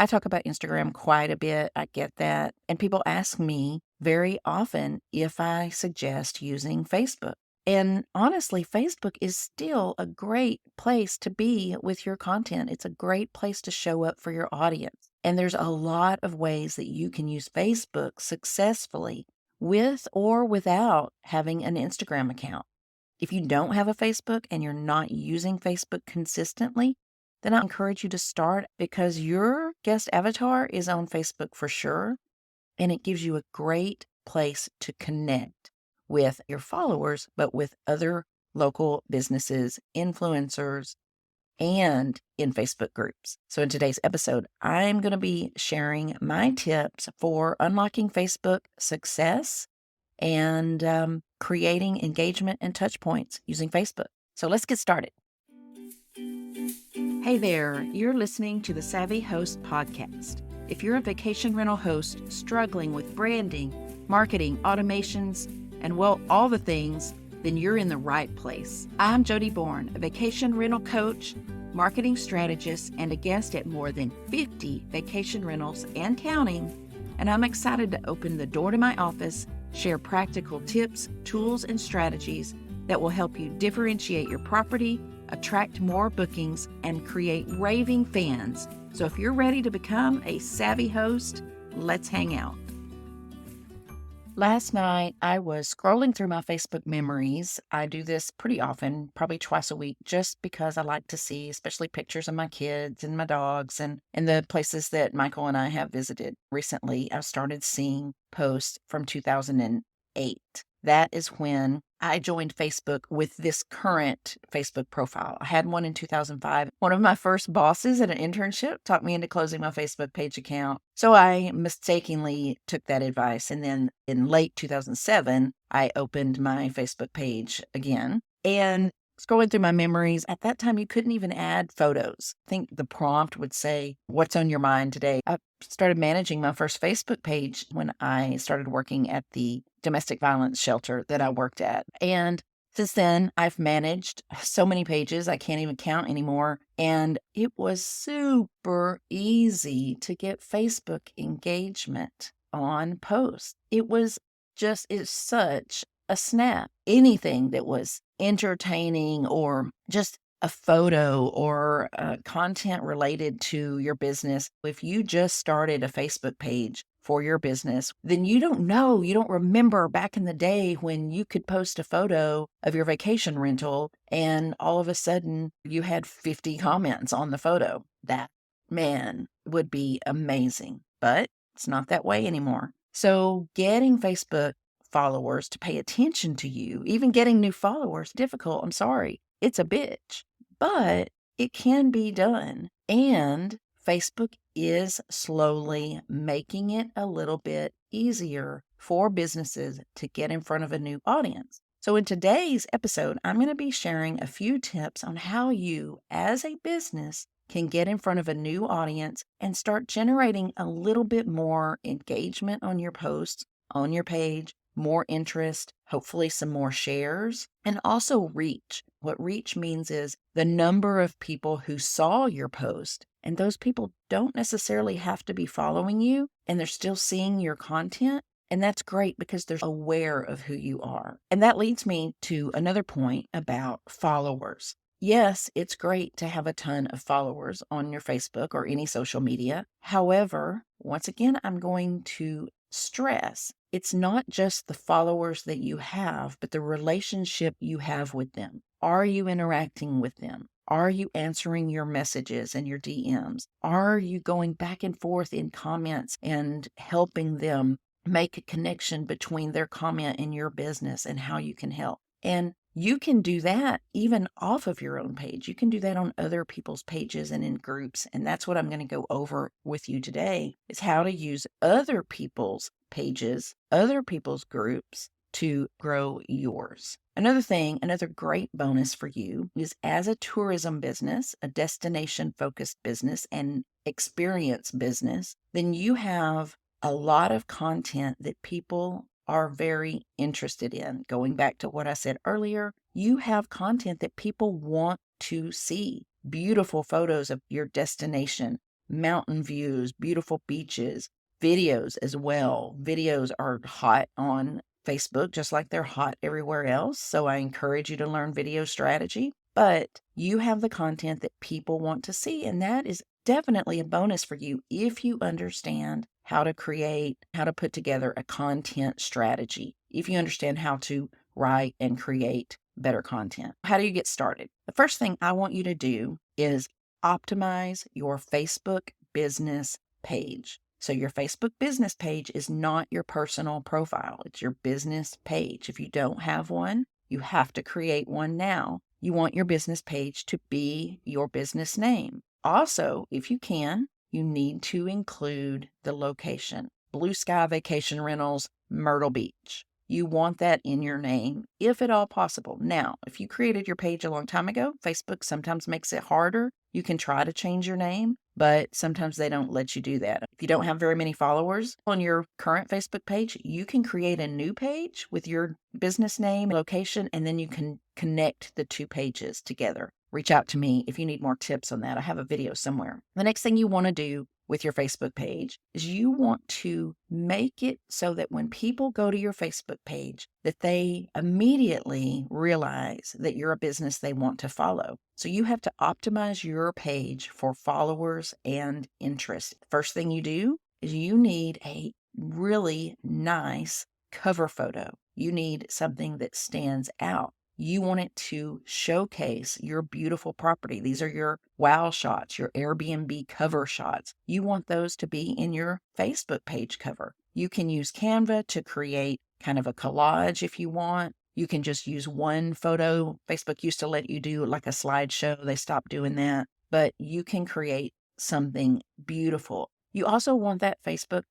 I talk about Instagram quite a bit. I get that. And people ask me very often if I suggest using Facebook. And honestly, Facebook is still a great place to be with your content. It's a great place to show up for your audience. And there's a lot of ways that you can use Facebook successfully with or without having an Instagram account. If you don't have a Facebook and you're not using Facebook consistently, then I encourage you to start because your guest avatar is on Facebook for sure. And it gives you a great place to connect with your followers, but with other local businesses, influencers, and in Facebook groups. So in today's episode, I'm going to be sharing my tips for unlocking Facebook success and creating engagement and touch points using Facebook. So let's get started. Hey there, you're listening to the Savvy Host Podcast. If you're a vacation rental host struggling with branding, marketing, automations, and well, all the things, then you're in the right place. I'm Jodi Bourne, a vacation rental coach, marketing strategist, and a guest at more than 50 vacation rentals and counting. And I'm excited to open the door to my office, share practical tips, tools, and strategies that will help you differentiate your property, attract more bookings, and create raving fans. So if you're ready to become a savvy host, let's hang out. Last night, I was scrolling through my Facebook memories. I do this pretty often, probably twice a week, just because I like to see, especially pictures of my kids and my dogs and the places that Michael and I have visited. Recently, I've started seeing posts from 2008. That is when I joined Facebook with this current Facebook profile. I had one in 2005. One of my first bosses at an internship talked me into closing my Facebook page account. So I mistakenly took that advice. And then in late 2007, I opened my Facebook page again. And scrolling through my memories, at that time, you couldn't even add photos. I think the prompt would say, "What's on your mind today?" I started managing my first Facebook page when I started working at the domestic violence shelter that I worked at. And since then, I've managed so many pages, I can't even count anymore. And it was super easy to get Facebook engagement on posts. It's such a snap. Anything that was entertaining or just a photo or content related to your business. If you just started a Facebook page for your business, then you don't remember back in the day when you could post a photo of your vacation rental and all of a sudden you had 50 comments on the photo. That, man, would be amazing. But it's not that way anymore. So getting Facebook followers to pay attention to you, even getting new followers, difficult. I'm sorry. It's a bitch, but it can be done. And Facebook is slowly making it a little bit easier for businesses to get in front of a new audience. So in today's episode, I'm going to be sharing a few tips on how you, as a business, can get in front of a new audience and start generating a little bit more engagement on your posts, on your page, more interest, hopefully some more shares, and also reach. What reach means is the number of people who saw your post. And those people don't necessarily have to be following you, and they're still seeing your content. And that's great because they're aware of who you are. And that leads me to another point about followers. Yes, it's great to have a ton of followers on your Facebook or any social media. However, once again, I'm going to stress it's not just the followers that you have, but the relationship you have with them. Are you interacting with them? Are you answering your messages and your DMs? Are you going back and forth in comments and helping them make a connection between their comment and your business and how you can help? And you can do that even off of your own page. You can do that on other people's pages and in groups. And that's what I'm going to go over with you today is how to use other people's pages, other people's groups to grow yours. Another great bonus for you is as a tourism business, a destination focused business and experience business, then you have a lot of content that people are very interested in. Going back to what I said earlier, you have content that people want to see. Beautiful photos of your destination, mountain views, beautiful beaches, videos as well. Videos are hot on Facebook, just like they're hot everywhere else. So I encourage you to learn video strategy, but you have the content that people want to see. And that is definitely a bonus for you if you understand how to create, how to put together a content strategy, if you understand how to write and create better content. How do you get started? The first thing I want you to do is optimize your Facebook business page. So your Facebook business page is not your personal profile. It's your business page. If you don't have one, you have to create one now. You want your business page to be your business name. Also, if you can, you need to include the location. Blue Sky Vacation Rentals, Myrtle Beach. You want that in your name, if at all possible. Now, if you created your page a long time ago, Facebook sometimes makes it harder. You can try to change your name, but sometimes they don't let you do that. If you don't have very many followers on your current Facebook page, you can create a new page with your business name, location, and then you can connect the two pages together. Reach out to me if you need more tips on that. I have a video somewhere. The next thing you want to do with your Facebook page is you want to make it so that when people go to your Facebook page, that they immediately realize that you're a business they want to follow. So you have to optimize your page for followers and interest. First thing you do is you need a really nice cover photo. You need something that stands out. You want it to showcase your beautiful property. These are your wow shots, your Airbnb cover shots. You want those to be in your Facebook page cover. You can use Canva to create kind of a collage if you want. You can just use one photo. Facebook used to let you do like a slideshow. They stopped doing that, but you can create something beautiful. You also want that Facebook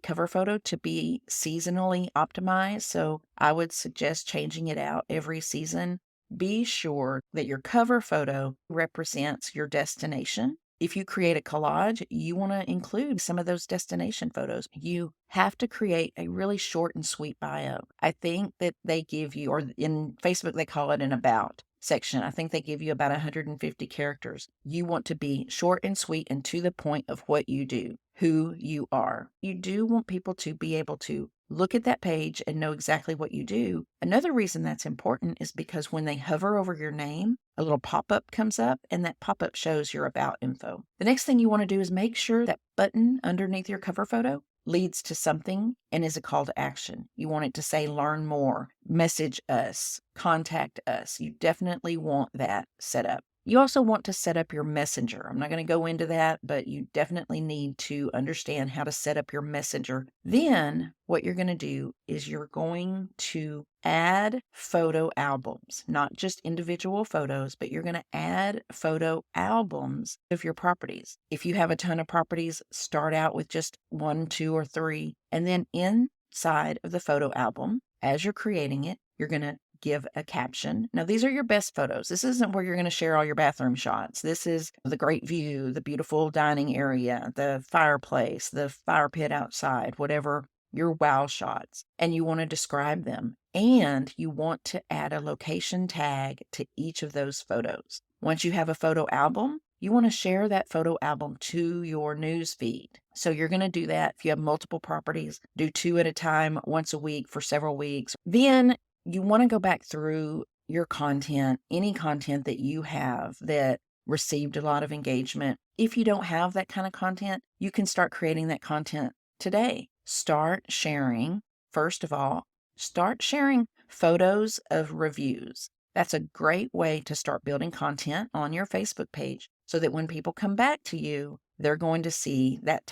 cover photo to be seasonally optimized. So I would suggest changing it out every season. Be sure that your cover photo represents your destination. If you create a collage, you want to include some of those destination photos. You have to create a really short and sweet bio. I think that they give you, or in Facebook, they call it an about section. I think they give you about 150 characters. You want to be short and sweet and to the point of what you do, who you are. You do want people to be able to look at that page and know exactly what you do. Another reason that's important is because when they hover over your name, a little pop-up comes up and that pop-up shows your about info. The next thing you want to do is make sure that button underneath your cover photo leads to something and is a call to action. You want it to say, learn more, message us, contact us. You definitely want that set up. You also want to set up your messenger. I'm not going to go into that, but you definitely need to understand how to set up your messenger. Then what you're going to do is you're going to add photo albums, not just individual photos, but you're going to add photo albums of your properties. If you have a ton of properties, start out with just 1, 2, or 3, and then inside of the photo album, as you're creating it, you're going to give a caption. Now, these are your best photos. This isn't where you're going to share all your bathroom shots. This is the great view, the beautiful dining area, the fireplace, the fire pit outside, whatever your wow shots. And you want to describe them. And you want to add a location tag to each of those photos. Once you have a photo album, you want to share that photo album to your news feed. So you're going to do that. If you have multiple properties, do 2 at a time, once a week for several weeks. Then you want to go back through your content, any content that you have that received a lot of engagement. If you don't have that kind of content, you can start creating that content today. Start sharing, first of all, start sharing photos of reviews. That's a great way to start building content on your Facebook page so that when people come back to you, they're going to see that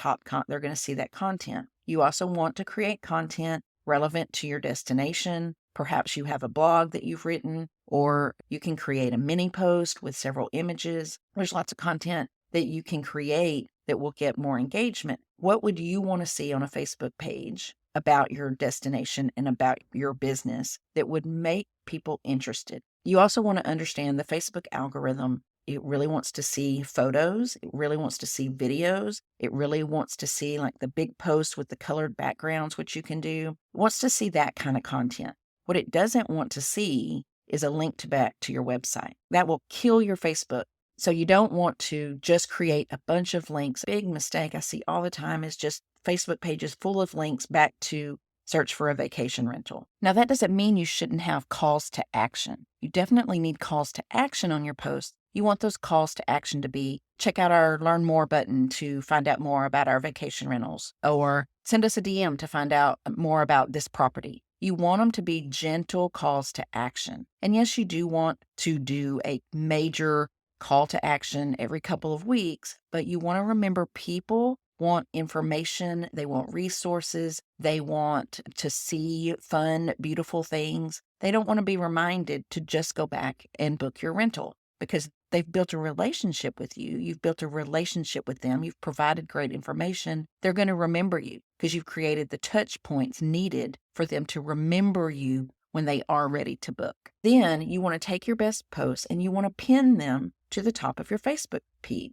they're going to see that content. You also want to create content relevant to your destination. Perhaps you have a blog that you've written, or you can create a mini post with several images. There's lots of content that you can create that will get more engagement. What would you want to see on a Facebook page about your destination and about your business that would make people interested? You also want to understand the Facebook algorithm. It really wants to see photos. It really wants to see videos. It really wants to see like the big posts with the colored backgrounds, which you can do. It wants to see that kind of content. What it doesn't want to see is a link back to your website. That will kill your Facebook So you don't want to just create a bunch of links. Big mistake I see all the time is just Facebook pages full of links back to search for a vacation rental. Now, that doesn't mean you shouldn't have calls to action. You definitely need calls to action on your posts. You want those calls to action to be check out our learn more button to find out more about our vacation rentals, or send us a DM to find out more about this property. You want them to be gentle calls to action. And yes, you do want to do a major call to action every couple of weeks, but you want to remember people want information, they want resources, they want to see fun, beautiful things. They don't want to be reminded to just go back and book your rental because they've built a relationship with you. You've built a relationship with them. You've provided great information. They're going to remember you because you've created the touch points needed for them to remember you when they are ready to book. Then you want to take your best posts and you want to pin them to the top of your Facebook feed.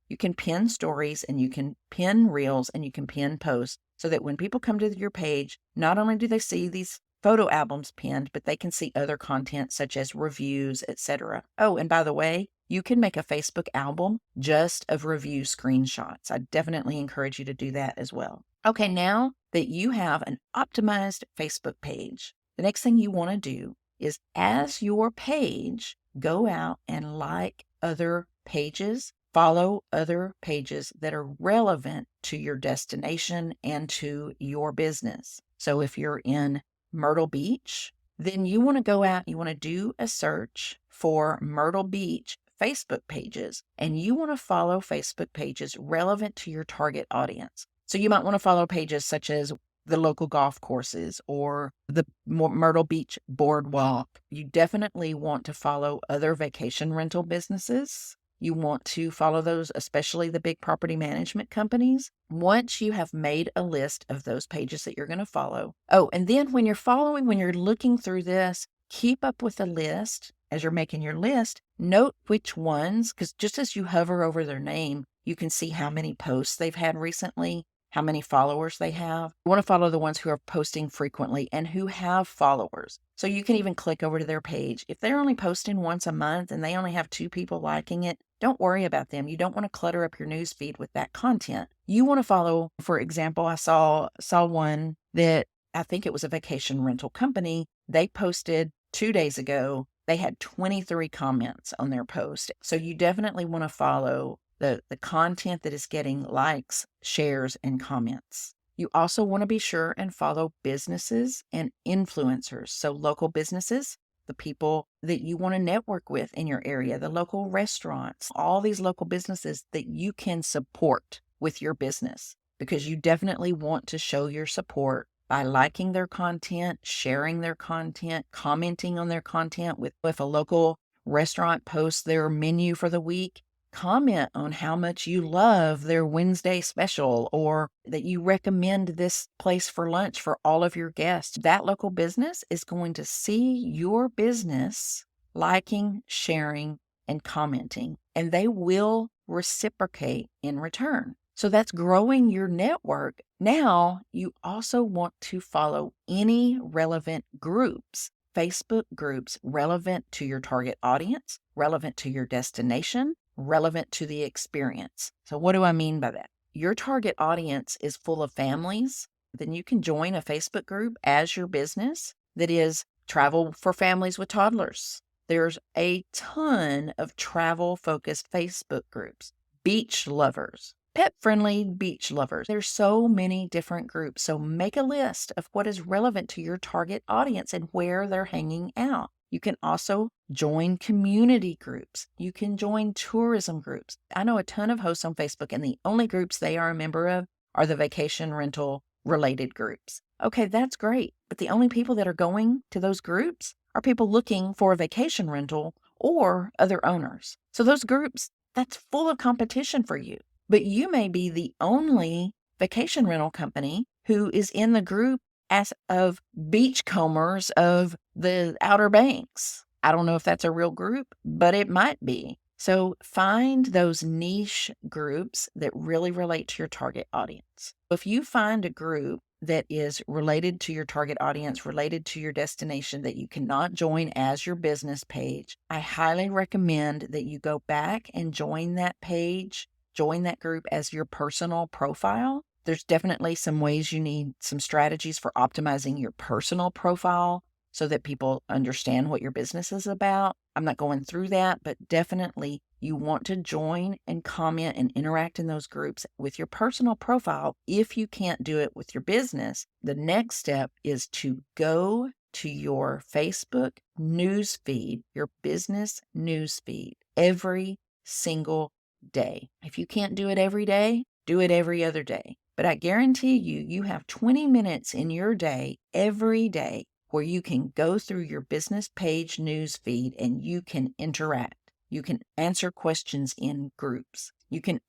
You can pin stories and you can pin reels and you can pin posts so that when people come to your page, not only do they see these photo albums pinned, but they can see other content such as reviews, etc. Oh, and by the way, you can make a Facebook album just of review screenshots. I definitely encourage you to do that as well. Okay, now that you have an optimized Facebook page, the next thing you want to do is as your page, go out and like other pages, follow other pages that are relevant to your destination and to your business. So if you're in Myrtle Beach, then you want to go out, you want to do a search for Myrtle Beach Facebook pages, and you want to follow Facebook pages relevant to your target audience. So you might want to follow pages such as the local golf courses or the Myrtle Beach boardwalk. You definitely want to follow other vacation rental businesses. You want to follow those, especially the big property management companies. Once you have made a list of those pages that you're going to follow. Oh, and then when you're looking through this, keep up with the list. As you're making your list, note which ones, because just as you hover over their name, you can see how many posts they've had recently, how many followers they have. You want to follow the ones who are posting frequently and who have followers. So you can even click over to their page. If they're only posting once a month and they only have 2 people liking it, don't worry about them. You don't want to clutter up your news feed with that content. You want to follow, for example, I saw one that I think it was a vacation rental company. They posted 2 days ago. They had 23 comments on their post. So you definitely want to follow the content that is getting likes, shares, and comments. You also want to be sure and follow businesses and influencers. So local businesses, the people that you want to network with in your area, the local restaurants, all these local businesses that you can support with your business, because you definitely want to show your support by liking their content, sharing their content, commenting on their content. If a local restaurant posts their menu for the week, comment on how much you love their Wednesday special or that you recommend this place for lunch for all of your guests. That local business is going to see your business liking, sharing, and commenting, and they will reciprocate in return. So that's growing your network. Now, you also want to follow any relevant groups, Facebook groups relevant to your target audience, relevant to your destination, relevant to the experience. So what do I mean by that? Your target audience is full of families. Then you can join a Facebook group as your business that is travel for families with toddlers. There's a ton of travel-focused Facebook groups, beach lovers, pet-friendly beach lovers. There's so many different groups. So make a list of what is relevant to your target audience and where they're hanging out. You can also join community groups. You can join tourism groups. I know a ton of hosts on Facebook, and the only groups they are a member of are the vacation rental related groups. Okay, that's great. But the only people that are going to those groups are people looking for a vacation rental or other owners. So those groups, that's full of competition for you. But you may be the only vacation rental company who is in the group as of beachcombers of the Outer Banks. I don't know if that's a real group, but it might be. So find those niche groups that really relate to your target audience. If you find a group that is related to your target audience, related to your destination that you cannot join as your business page, I highly recommend that you go back and join that page, join that group as your personal profile. There's definitely some ways you need some strategies for optimizing your personal profile so that people understand what your business is about. I'm not going through that, but definitely you want to join and comment and interact in those groups with your personal profile. If you can't do it with your business, the next step is to go to your Facebook news feed, your business news feed, every single day. If you can't do it every day, do it every other day. But I guarantee you, you have 20 minutes in your day, every day, where you can go through your business page news feed and you can interact. You can answer questions in groups. You can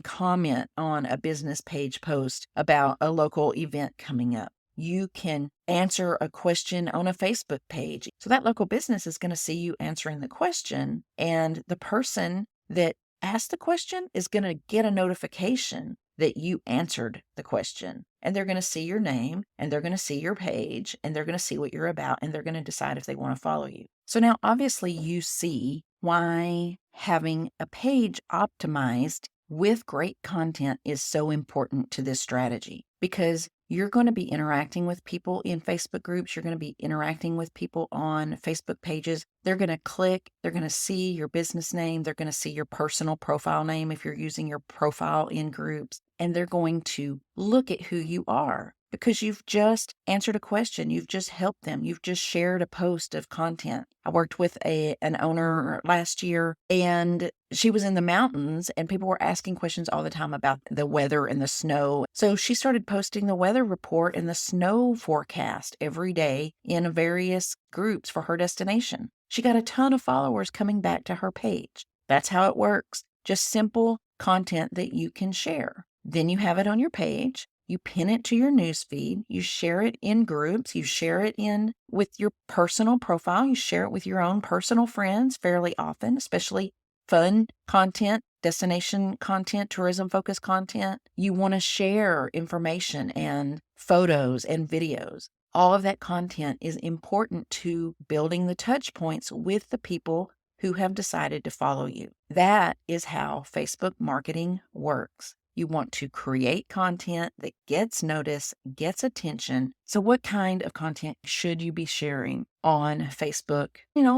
comment on a business page post about a local event coming up. You can answer a question on a Facebook page. So that local business is going to see you answering the question, and the person that asked the question is going to get a notification that you answered the question, and they're going to see your name, and they're going to see your page, and they're going to see what you're about, and they're going to decide if they want to follow you. So now obviously you see why having a page optimized with great content is so important to this strategy, because you're going to be interacting with people in Facebook groups. You're going to be interacting with people on Facebook pages. They're going to click. They're going to see your business name. They're going to see your personal profile name if you're using your profile in groups. And they're going to look at who you are because you've just answered a question. You've just helped them. You've just shared a post of content. I worked with an owner last year, and she was in the mountains, and people were asking questions all the time about the weather and the snow. So she started posting the weather report and the snow forecast every day in various groups for her destination. She got a ton of followers coming back to her page. That's how it works. Just simple content that you can share. Then you have it on your page. You pin it to your newsfeed. You share it in groups. You share it in with your personal profile. You share it with your own personal friends fairly often, especially fun content, destination content, tourism focused content. You want to share information and photos and videos. All of that content is important to building the touch points with the people who have decided to follow you. That is how Facebook marketing works. You want to create content that gets notice, gets attention. So what kind of content should you be sharing on Facebook,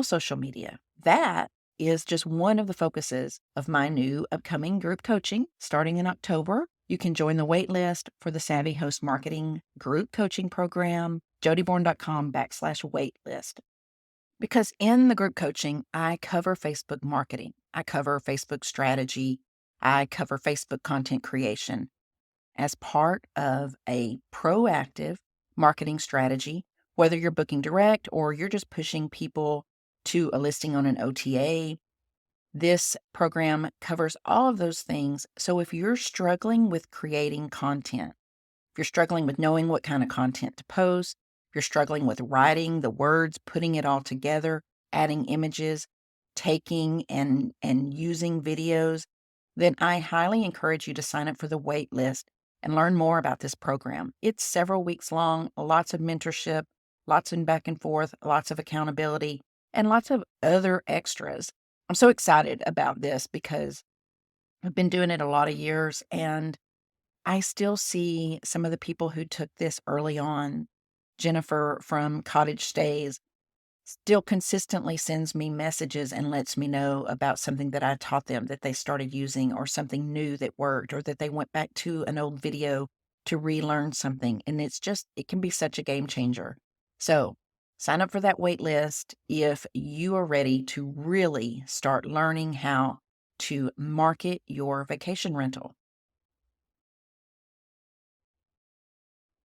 social media? That is just one of the focuses of my new upcoming group coaching starting in October. You can join the wait list for the Savvy Host Marketing Group Coaching Program, jodibourne.com/waitlist. Because in the group coaching, I cover Facebook marketing. I cover Facebook strategy. I cover Facebook content creation as part of a proactive marketing strategy, whether you're booking direct or you're just pushing people to a listing on an OTA. This program covers all of those things. So if you're struggling with creating content, if you're struggling with knowing what kind of content to post, if you're struggling with writing the words, putting it all together, adding images, taking and using videos, then I highly encourage you to sign up for the wait list and learn more about this program. It's several weeks long, lots of mentorship, lots of back and forth, lots of accountability, and lots of other extras. I'm so excited about this because I've been doing it a lot of years, and I still see some of the people who took this early on. Jennifer from Cottage Stays still consistently sends me messages and lets me know about something that I taught them that they started using, or something new that worked, or that they went back to an old video to relearn something. And it can be such a game changer. So sign up for that wait list if you are ready to really start learning how to market your vacation rental.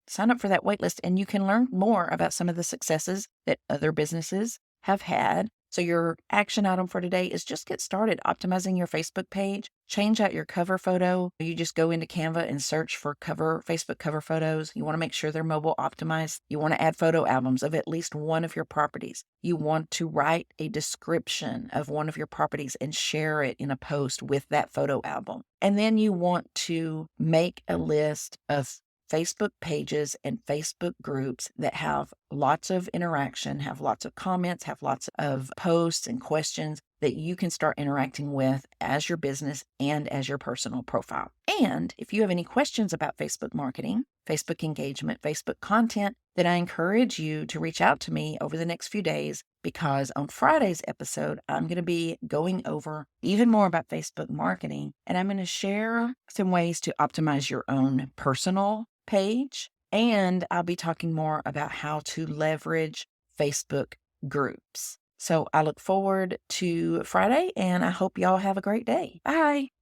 Sign up for that waitlist and you can learn more about some of the successes that other businesses have had. So your action item for today is just get started optimizing your Facebook page. Change out your cover photo. You just go into Canva and search for Facebook cover photos. You want to make sure they're mobile optimized. You want to add photo albums of at least one of your properties. You want to write a description of one of your properties and share it in a post with that photo album. And then you want to make a list of Facebook pages and Facebook groups that have lots of interaction, have lots of comments, have lots of posts and questions that you can start interacting with as your business and as your personal profile. And if you have any questions about Facebook marketing, Facebook engagement, Facebook content, then I encourage you to reach out to me over the next few days, because on Friday's episode, I'm going to be going over even more about Facebook marketing, and I'm going to share some ways to optimize your own personal page. And I'll be talking more about how to leverage Facebook groups. So I look forward to Friday, and I hope y'all have a great day. Bye.